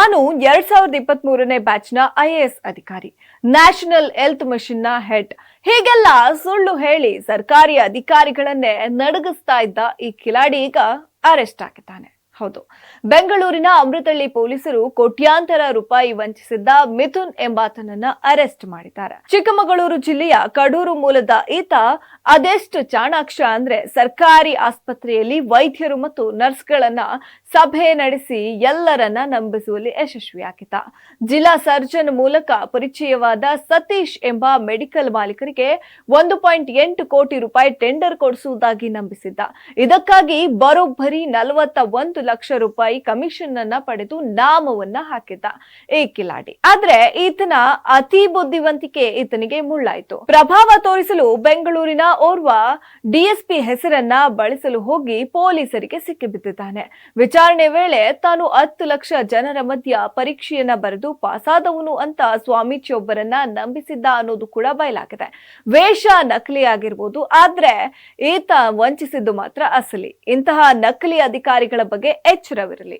ನಾನು 2023ನೇ ಬ್ಯಾಚ್ನ IAS ಅಧಿಕಾರಿ, national health ಮಿಷನ್ನ ಹೆಡ್ ಹೀಗೆಲ್ಲ ಸುಳ್ಳು ಹೇಳಿ ಸರ್ಕಾರಿ ಅಧಿಕಾರಿಗಳನ್ನೇ ನಡಗಿಸ್ತಾ ಇದ್ದ ಈ ಕಿಲಾಡಿ ಈಗ ಅರೆಸ್ಟ್ ಆಗಿದ್ದಾನೆ. ಹೌದು, ಬೆಂಗಳೂರಿನ ಅಮೃತಹಳ್ಳಿ ಪೊಲೀಸರು ಕೋಟ್ಯಾಂತರ ರೂಪಾಯಿ ವಂಚಿಸಿದ್ದ ಮಿಥುನ್ ಎಂಬಾತನನ್ನ ಅರೆಸ್ಟ್ ಮಾಡಿದ್ದಾರೆ. ಚಿಕ್ಕಮಗಳೂರು ಜಿಲ್ಲೆಯ ಕಡೂರು ಮೂಲದ ಈತ ಅದೆಷ್ಟು ಚಾಣಾಕ್ಷ ಅಂದ್ರೆ ಸರ್ಕಾರಿ ಆಸ್ಪತ್ರೆಯಲ್ಲಿ ವೈದ್ಯರು ಮತ್ತು ನರ್ಸ್ಗಳನ್ನ ಸಭೆ ನಡೆಸಿ ಎಲ್ಲರನ್ನ ನಂಬಿಸುವಲ್ಲಿ ಯಶಸ್ವಿಯಾಗಿದ್ದ. ಜಿಲ್ಲಾ ಸರ್ಜನ್ ಮೂಲಕ ಪರಿಚಯವಾದ ಸತೀಶ್ ಎಂಬ ಮೆಡಿಕಲ್ ಮಾಲೀಕರಿಗೆ 1.8 ಕೋಟಿ ರೂಪಾಯಿ ಟೆಂಡರ್ ಕೊಡಿಸುವುದಾಗಿ ನಂಬಿಸಿದ್ದ. ಇದಕ್ಕಾಗಿ ಬರೋಬ್ಬರಿ 41 ಲಕ್ಷ ರೂಪಾಯಿ ಕಮಿಷನ್ ಅನ್ನ ಪಡೆದು ನಾಮವನ್ನ ಹಾಕಿದ್ದ ಈ ಕಿಲಾಡಿ. ಆದ್ರೆ ಈತನ ಅತಿ ಬುದ್ಧಿವಂತಿಕೆ ಈತನಿಗೆ ಮುಳ್ಳಾಯ್ತು. ಪ್ರಭಾವ ತೋರಿಸಲು ಬೆಂಗಳೂರಿನ ಓರ್ವ DSP ಹೆಸರನ್ನ ಬಳಸಲು ಹೋಗಿ ಪೊಲೀಸರಿಗೆ ಸಿಕ್ಕಿಬಿದ್ದಿದ್ದಾನೆ. ವಿಚಾರಣೆ ವೇಳೆ ತಾನು 10 ಲಕ್ಷ ಜನರ ಮಧ್ಯ ಪರೀಕ್ಷೆಯನ್ನ ಬರೆದು ಪಾಸಾದವನು ಅಂತ ಸ್ವಾಮೀಜಿಯೊಬ್ಬರನ್ನ ನಂಬಿಸಿದ್ದ ಅನ್ನೋದು ಕೂಡ ಬಯಲಾಗಿದೆ. ವೇಷ ನಕಲಿ ಆಗಿರ್ಬೋದು, ಆದ್ರೆ ಈತ ವಂಚಿಸಿದ್ದು ಮಾತ್ರ ಅಸಲಿ. ಇಂತಹ ನಕಲಿ ಅಧಿಕಾರಿಗಳ ಬಗ್ಗೆ ಎಚ್ಚರವಿರಲಿ.